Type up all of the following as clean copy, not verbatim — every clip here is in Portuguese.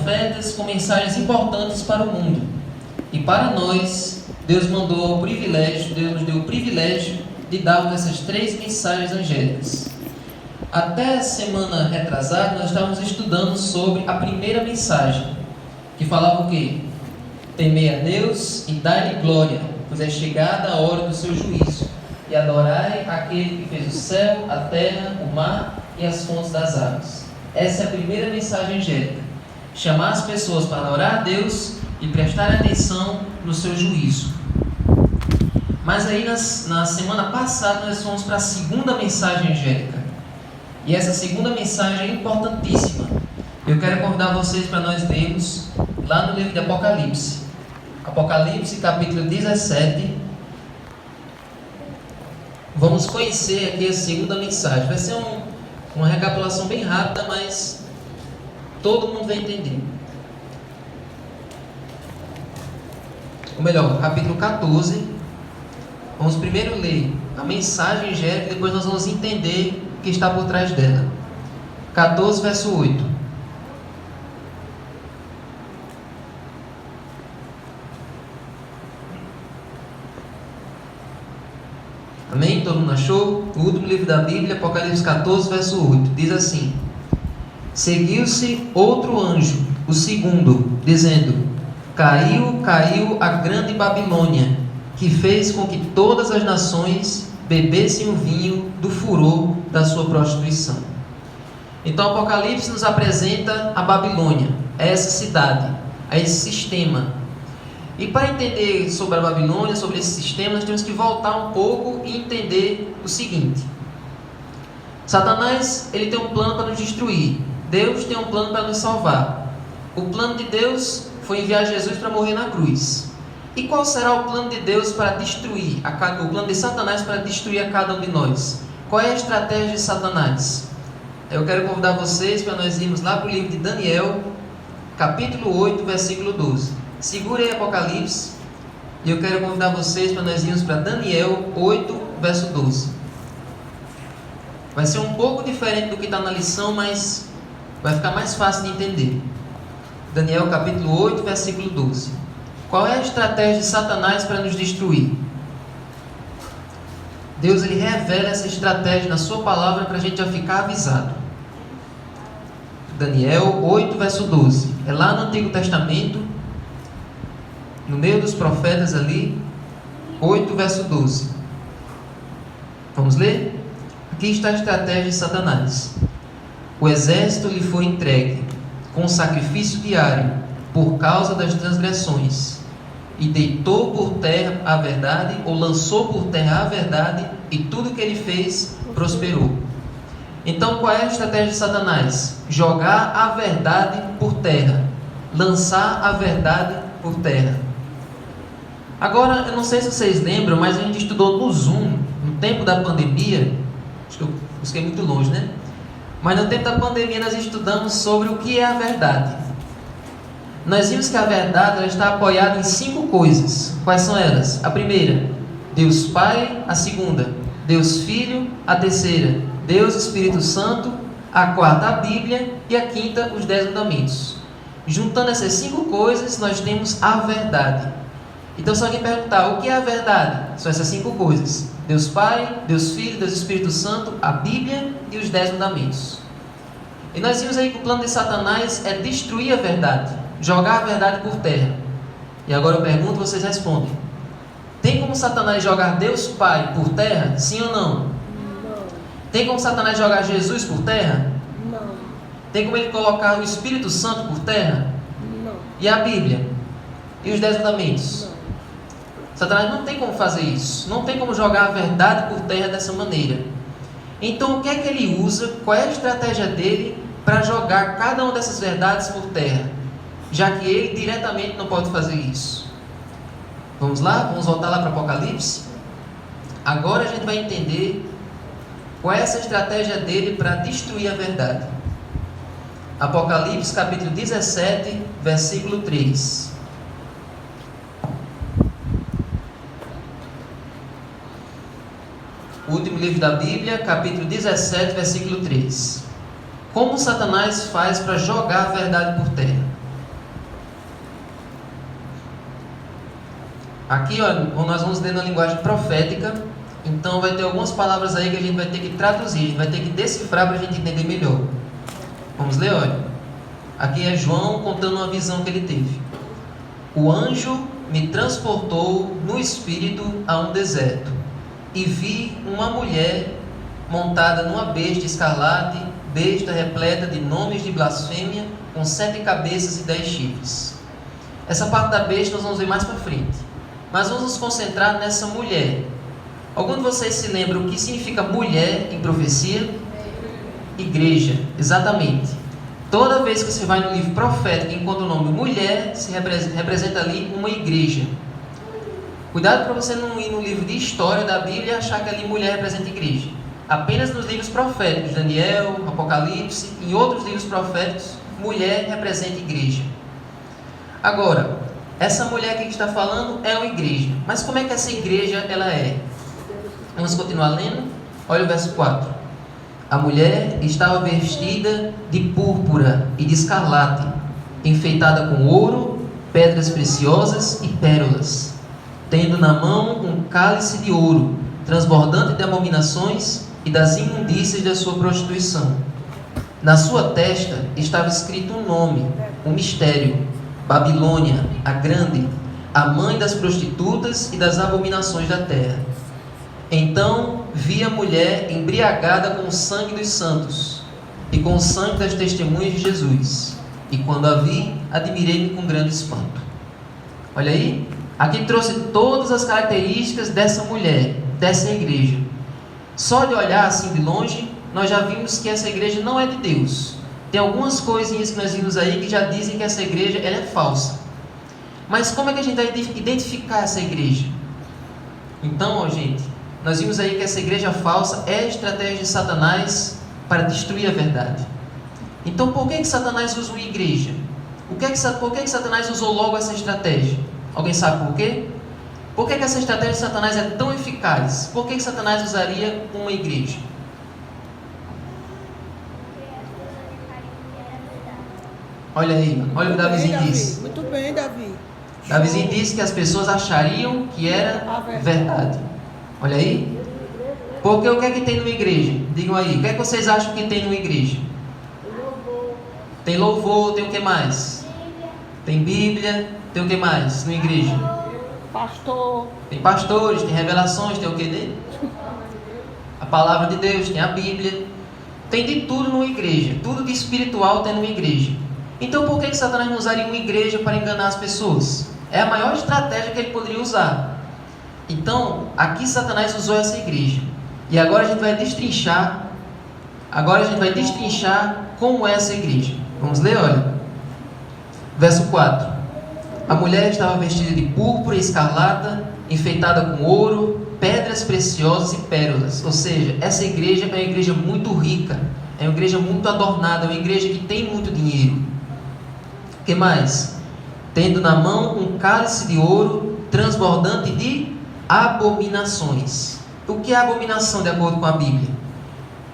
profetas com mensagens importantes para o mundo. E para nós, Deus nos deu o privilégio de darmos essas 3 mensagens angélicas. Até a semana retrasada, nós estávamos estudando sobre a primeira mensagem, que falava o quê? Temei a Deus e dai-lhe glória, pois é chegada a hora do seu juízo, e adorai aquele que fez o céu, a terra, o mar e as fontes das águas. Essa é a primeira mensagem angélica. Chamar as pessoas para adorar a Deus e prestar atenção no seu juízo. Mas aí na semana passada nós fomos para a segunda mensagem angélica. E essa segunda mensagem é importantíssima. Eu quero convidar vocês para nós lermos lá no livro de Apocalipse. Apocalipse capítulo 17. Vamos conhecer aqui a segunda mensagem. Vai ser uma recapitulação bem rápida, mas todo mundo vai entender. Ou melhor, capítulo 14. Vamos primeiro ler a mensagem angélica e depois nós vamos entender o que está por trás dela. 14, verso 8. Amém? Todo mundo achou? O último livro da Bíblia, Apocalipse 14, verso 8. Diz assim: Seguiu-se outro anjo, o segundo, dizendo: Caiu a grande Babilônia, que fez com que todas as nações bebessem o vinho do furor da sua prostituição. Então Apocalipse nos apresenta a Babilônia, essa cidade, a esse sistema. E para entender sobre a Babilônia, sobre esse sistema, nós temos que voltar um pouco e entender o seguinte: Satanás, ele tem um plano para nos destruir. Deus tem um plano para nos salvar. O plano de Deus foi enviar Jesus para morrer na cruz. E qual será o plano de Deus para destruir, o plano de Satanás para destruir a cada um de nós? Qual é a estratégia de Satanás? Eu quero convidar vocês para nós irmos lá para o livro de Daniel, capítulo 8, versículo 12. Segure aí Apocalipse, e eu quero convidar vocês para nós irmos para Daniel 8, verso 12. Vai ser um pouco diferente do que está na lição, mas vai ficar mais fácil de entender. Daniel capítulo 8, versículo 12. Qual é a estratégia de Satanás para nos destruir? Deus, ele revela essa estratégia na sua palavra para a gente já ficar avisado. Daniel 8, verso 12. É lá no Antigo Testamento, no meio dos profetas ali. 8, verso 12. Vamos ler? Aqui está a estratégia de Satanás. O exército lhe foi entregue com sacrifício diário por causa das transgressões, e deitou por terra a verdade, ou lançou por terra a verdade, e tudo que ele fez prosperou. Então qual é a estratégia de Satanás? Jogar a verdade por terra, lançar a verdade por terra. Agora, eu não sei se vocês lembram, mas a gente estudou no Zoom, no tempo da pandemia. Acho que eu busquei muito longe, né? Mas no tempo da pandemia nós estudamos sobre o que é a verdade. Nós vimos que a verdade ela está apoiada em 5 coisas. Quais são elas? A primeira, Deus Pai. A segunda, Deus Filho. A terceira, Deus Espírito Santo. A quarta, a Bíblia. E a quinta, os 10 mandamentos. Juntando essas 5 coisas, nós temos a verdade. Então, se alguém perguntar o que é a verdade, são essas 5 coisas: Deus Pai, Deus Filho, Deus Espírito Santo, a Bíblia e os 10 mandamentos. E nós vimos aí que o plano de Satanás é destruir a verdade, jogar a verdade por terra. E agora eu pergunto, vocês respondem: tem como Satanás jogar Deus Pai por terra? Sim ou não? Não. Tem como Satanás jogar Jesus por terra? Não. Tem como ele colocar o Espírito Santo por terra? Não. E a Bíblia? E os 10 mandamentos? Não. Satanás não tem como fazer isso. Não tem como jogar a verdade por terra dessa maneira. Então o que é que ele usa? Qual é a estratégia dele para jogar cada uma dessas verdades por terra? Já que ele diretamente não pode fazer isso. Vamos lá? Vamos voltar lá para Apocalipse? Agora a gente vai entender qual é essa estratégia dele para destruir a verdade. Apocalipse capítulo 17, versículo 3. O último livro da Bíblia, capítulo 17, versículo 3. Como Satanás faz para jogar a verdade por terra? Aqui, ó, nós vamos ler na linguagem profética. Então vai ter algumas palavras aí que a gente vai ter que traduzir, a gente vai ter que decifrar para a gente entender melhor. Vamos ler, olha. Aqui é João contando uma visão que ele teve. O anjo me transportou no espírito a um deserto, e vi uma mulher montada numa besta escarlate, besta repleta de nomes de blasfêmia, com 7 cabeças e 10 chifres. Essa parte da besta nós vamos ver mais para frente. Mas vamos nos concentrar nessa mulher. Algum de vocês se lembra o que significa mulher em profecia? Igreja, exatamente. Toda vez que você vai no livro profético e encontra o nome mulher, se representa ali uma igreja. Cuidado para você não ir no livro de história da Bíblia e achar que ali mulher representa igreja. Apenas nos livros proféticos, Daniel, Apocalipse e outros livros proféticos, mulher representa igreja. Agora, essa mulher aqui que está falando é uma igreja. Mas como é que essa igreja ela é? Vamos continuar lendo? Olha o verso 4. A mulher estava vestida de púrpura e de escarlate, enfeitada com ouro, pedras preciosas e pérolas, tendo na mão um cálice de ouro, transbordante de abominações e das imundícias da sua prostituição. Na sua testa estava escrito um nome, um mistério: Babilônia, a grande, a mãe das prostitutas e das abominações da terra. Então vi a mulher embriagada com o sangue dos santos e com o sangue das testemunhas de Jesus. E quando a vi, admirei-me com grande espanto. Olha aí, aqui trouxe todas as características dessa mulher, dessa igreja. Só de olhar assim de longe, nós já vimos que essa igreja não é de Deus. Tem algumas coisinhas que nós vimos aí que já dizem que essa igreja ela é falsa. Mas como é que a gente vai identificar essa igreja? Então, ó, gente, nós vimos aí que essa igreja falsa é a estratégia de Satanás para destruir a verdade. Então, por que Satanás usa uma igreja? Por que Satanás usou logo essa estratégia? Alguém sabe por quê? Por que essa estratégia de Satanás é tão eficaz? Por que Satanás usaria uma igreja? Olha aí, olha o que Davizinho disse. Muito bem, Davi. Davizinho disse que as pessoas achariam que era verdade. Olha aí. Porque o que é que tem numa igreja? Digam aí, o que é que vocês acham que tem numa igreja? Tem louvor, tem o que mais? Tem Bíblia, tem o que mais numa igreja? Pastor. Tem pastores, tem revelações, tem o que dele? A palavra de Deus, tem a Bíblia. Tem de tudo numa igreja. Tudo de espiritual tem numa igreja. Então por que Satanás não usaria uma igreja para enganar as pessoas? É a maior estratégia que ele poderia usar. Então, aqui Satanás usou essa igreja. E agora a gente vai destrinchar. Como é essa igreja. Vamos ler, olha. Verso 4. A mulher estava vestida de púrpura e escarlata, enfeitada com ouro, pedras preciosas e pérolas. Ou seja, essa igreja é uma igreja muito rica, é uma igreja muito adornada, é uma igreja que tem muito dinheiro. O que mais? Tendo na mão um cálice de ouro transbordante de abominações. O que é abominação de acordo com a Bíblia?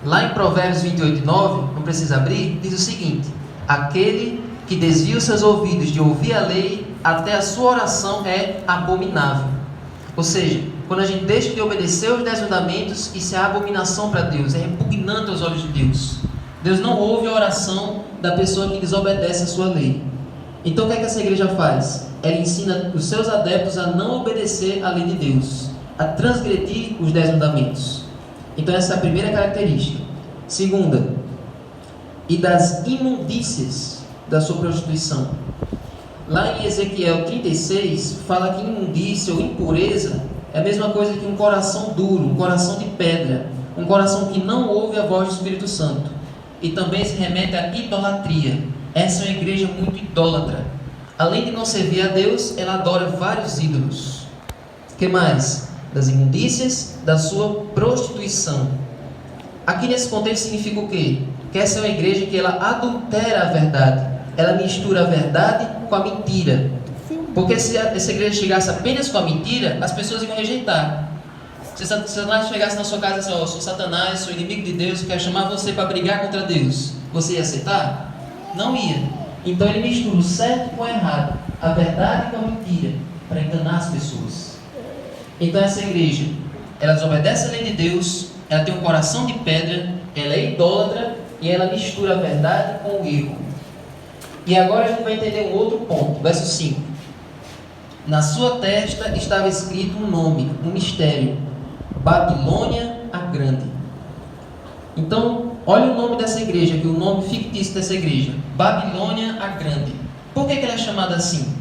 Lá em Provérbios 28:9, não precisa abrir, diz o seguinte: aquele que desvia os seus ouvidos de ouvir a lei, até a sua oração é abominável. Ou seja, quando a gente deixa de obedecer os 10 mandamentos, isso é abominação para Deus, é repugnante aos olhos de Deus. Deus não ouve a oração da pessoa que desobedece a sua lei. Então o que é que essa igreja faz? Ela ensina os seus adeptos a não obedecer à lei de Deus, a transgredir os 10 mandamentos. Então essa é a primeira característica. Segunda, e das imundícias da sua prostituição. Lá em Ezequiel 36, fala que imundícia ou impureza é a mesma coisa que um coração duro, um coração de pedra, um coração que não ouve a voz do Espírito Santo. E também se remete à idolatria. Essa é uma igreja muito idólatra. Além de não servir a Deus, ela adora vários ídolos. O que mais? Das imundícias da sua prostituição. Aqui nesse contexto significa o quê? Que essa é uma igreja que ela adultera a verdade. Ela mistura a verdade com a mentira. Porque se essa igreja chegasse apenas com a mentira, as pessoas iam rejeitar. Se Satanás chegasse na sua casa e disse: eu sou Satanás, sou inimigo de Deus, quero chamar você para brigar contra Deus, você ia aceitar? Não ia. Então ele mistura o certo com o errado, a verdade com a mentira. para enganar as pessoas. Então essa igreja, ela desobedece a lei de Deus, ela tem um coração de pedra, ela é idólatra e ela mistura a verdade com o erro. E agora a gente vai entender um outro ponto, verso 5. Na sua testa estava escrito um nome, um mistério: Babilônia a Grande. Então, olha o nome dessa igreja aqui, o nome fictício dessa igreja: Babilônia a Grande. Por que ela é chamada assim?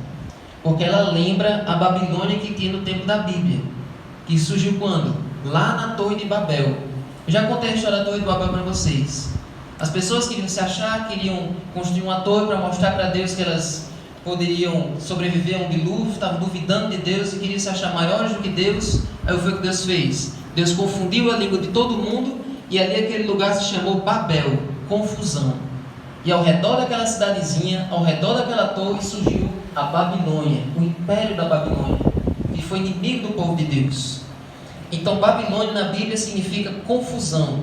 Porque ela lembra a Babilônia que tinha no tempo da Bíblia, que surgiu quando? Lá na Torre de Babel. Eu já contei a história da Torre de Babel para vocês. As pessoas queriam se achar, queriam construir uma torre para mostrar para Deus que elas poderiam sobreviver a um dilúvio, estavam duvidando de Deus e queriam se achar maiores do que Deus. Aí foi o que Deus fez. Deus confundiu a língua de todo mundo e ali aquele lugar se chamou Babel, confusão. E ao redor daquela cidadezinha, ao redor daquela torre, surgiu a Babilônia, o império da Babilônia, que foi inimigo do povo de Deus. Então Babilônia na Bíblia significa confusão.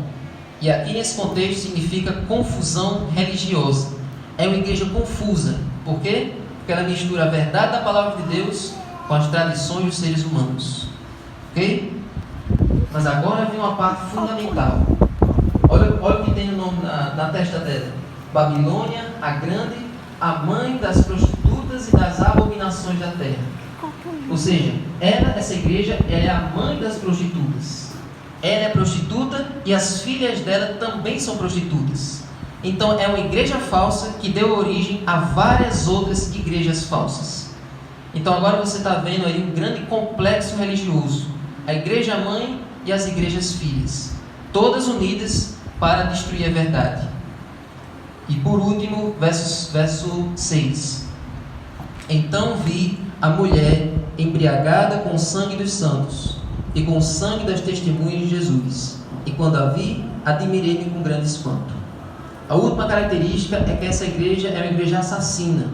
E aqui nesse contexto significa confusão religiosa. É uma igreja confusa. Por quê? Porque ela mistura a verdade da palavra de Deus com as tradições dos seres humanos. Ok? Mas agora vem uma parte fundamental. Olha o que tem no nome na testa dela: Babilônia, a Grande, a mãe das prostitutas e das abominações da terra. Ou seja, essa igreja, ela é a mãe das prostitutas. Ela é prostituta e as filhas dela também são prostitutas. Então é uma igreja falsa que deu origem a várias outras igrejas falsas. Então agora você está vendo aí um grande complexo religioso: a igreja mãe e as igrejas filhas, todas unidas para destruir a verdade. E por último, verso 6. Então vi a mulher embriagada com o sangue dos santos e com o sangue das testemunhas de Jesus. E quando a vi, admirei-me com grande espanto. A última característica é que essa igreja é uma igreja assassina.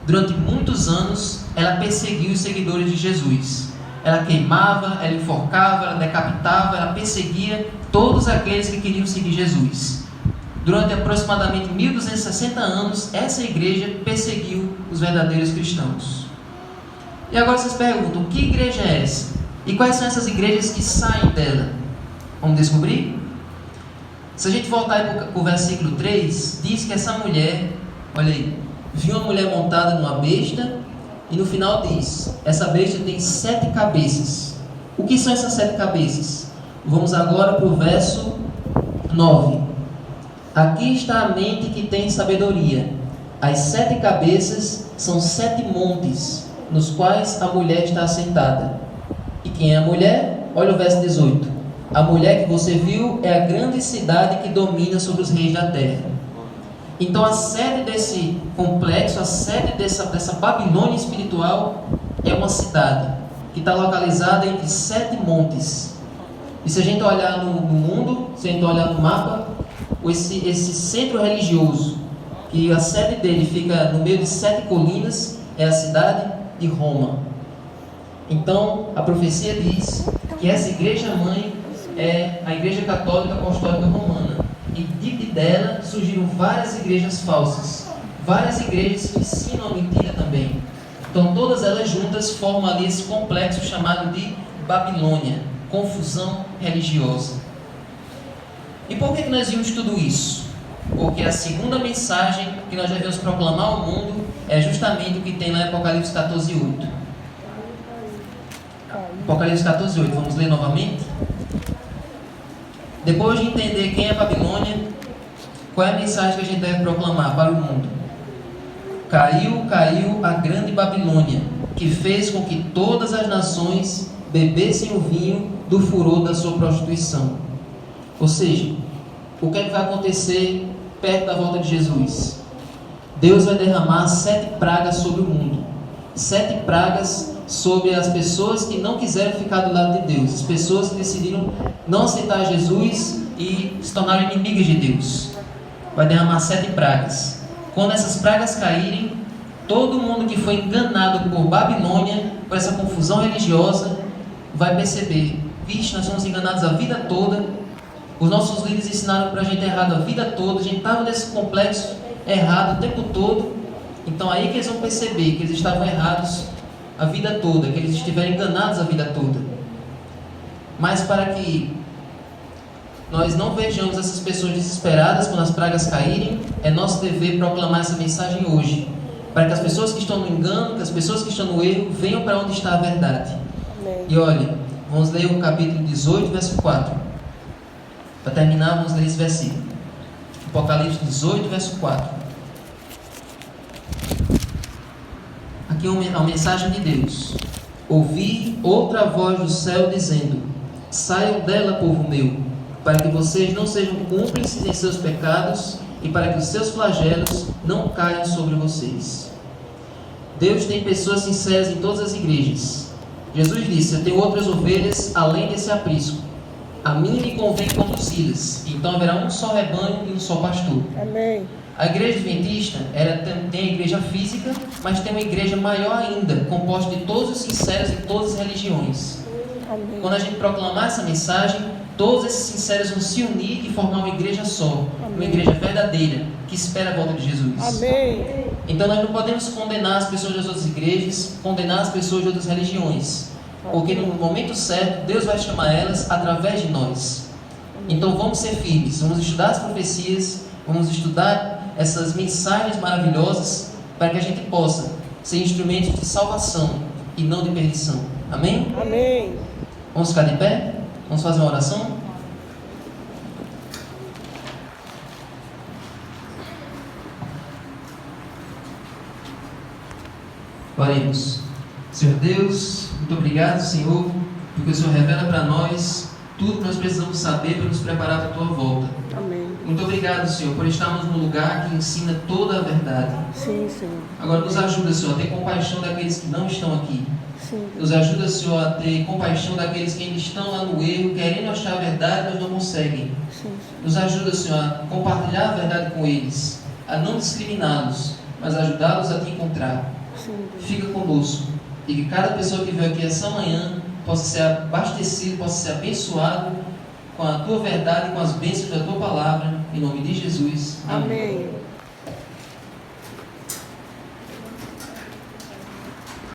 Durante muitos anos, ela perseguiu os seguidores de Jesus. Ela queimava, ela enforcava, ela decapitava, ela perseguia todos aqueles que queriam seguir Jesus. Durante aproximadamente 1260 anos, essa igreja perseguiu os verdadeiros cristãos. E agora vocês perguntam: que igreja é essa? E quais são essas igrejas que saem dela? Vamos descobrir? Se a gente voltar para o versículo 3, diz que essa mulher, olha aí, viu uma mulher montada numa besta, e no final diz: essa besta tem 7 cabeças. O que são essas 7 cabeças? Vamos agora para o verso 9. Aqui está a mente que tem sabedoria. As 7 cabeças são 7 montes, nos quais a mulher está assentada. E quem é a mulher? Olha o verso 18. A mulher que você viu é a grande cidade que domina sobre os reis da terra. Então a sede desse complexo, a sede dessa Babilônia espiritual é uma cidade que está localizada entre 7 montes. E se a gente olhar no mundo, se a gente olhar no mapa, esse centro religioso, que a sede dele fica no meio de 7 colinas, é a cidade de Roma. Então a profecia diz que essa igreja mãe é a Igreja Católica Apostólica Romana. E dela surgiram várias igrejas falsas, várias igrejas que ensinam a mentira também. Então todas elas juntas formam ali esse complexo chamado de Babilônia, confusão religiosa. E por que nós vimos tudo isso? Porque a segunda mensagem que nós devemos proclamar ao mundo é justamente o que tem lá em Apocalipse 14:8. Apocalipse 14:8, vamos ler novamente? Depois de entender quem é a Babilônia, qual é a mensagem que a gente deve proclamar para o mundo? Caiu a grande Babilônia, que fez com que todas as nações bebessem o vinho do furor da sua prostituição. Ou seja, o que é que vai acontecer perto da volta de Jesus? Deus vai derramar 7 pragas sobre o mundo. 7 pragas sobre as pessoas que não quiseram ficar do lado de Deus, as pessoas que decidiram não aceitar Jesus e se tornaram inimigas de Deus. Vai derramar 7 pragas. Quando essas pragas caírem, todo mundo que foi enganado por Babilônia, por essa confusão religiosa, vai perceber: vixe, nós fomos enganados a vida toda, os nossos líderes ensinaram para a gente errado a vida toda, a gente estava nesse complexo errado o tempo todo. Então aí que eles vão perceber que eles estavam errados a vida toda, que eles estiveram enganados a vida toda. Mas para que nós não vejamos essas pessoas desesperadas quando as pragas caírem, é nosso dever proclamar essa mensagem hoje, para que as pessoas que estão no engano, que as pessoas que estão no erro, venham para onde está a verdade. Amém. E olha, vamos ler o capítulo 18, verso 4. Para terminar, vamos ler esse versículo. Apocalipse 18, verso 4. Aqui é a mensagem de Deus. Ouvi outra voz do céu dizendo: saiam dela, povo meu, para que vocês não sejam cúmplices em seus pecados e para que os seus flagelos não caiam sobre vocês. Deus tem pessoas sinceras em todas as igrejas. Jesus disse: eu tenho outras ovelhas além desse aprisco. A mim me convém conduzi-las. Então haverá um só rebanho e um só pastor. Amém. A igreja adventista tem a igreja física, mas tem uma igreja maior ainda, composta de todos os sinceros de todas as religiões. Amém. Quando a gente proclamar essa mensagem, todos esses sinceros vão se unir e formar uma igreja só, uma igreja verdadeira, que espera a volta de Jesus. Amém. Então nós não podemos condenar as pessoas das outras igrejas, condenar as pessoas de outras religiões, porque no momento certo, Deus vai chamar elas através de nós. Então vamos ser firmes, vamos estudar as profecias, vamos estudar essas mensagens maravilhosas, para que a gente possa ser instrumentos de salvação e não de perdição. Amém? Amém. Vamos ficar de pé? Vamos fazer uma oração? Oremos. Senhor Deus, muito obrigado, Senhor, porque o Senhor revela para nós tudo que nós precisamos saber para nos preparar para a Tua volta. Amém. Muito obrigado, Senhor, por estarmos no lugar que ensina toda a verdade. Sim, Senhor. Agora nos ajuda, Senhor, a ter compaixão daqueles que não estão aqui. Sim. Nos ajuda, Senhor, a ter compaixão daqueles que ainda estão lá no erro, querendo achar a verdade, mas não conseguem. Sim. Nos ajuda, Senhor, a compartilhar a verdade com eles, a não discriminá-los, mas ajudá-los a te encontrar. Sim. Fica conosco e que cada pessoa que veio aqui essa manhã possa ser abastecido, possa ser abençoado com a Tua verdade e com as bênçãos da Tua palavra, em nome de Jesus. Amém. Amém.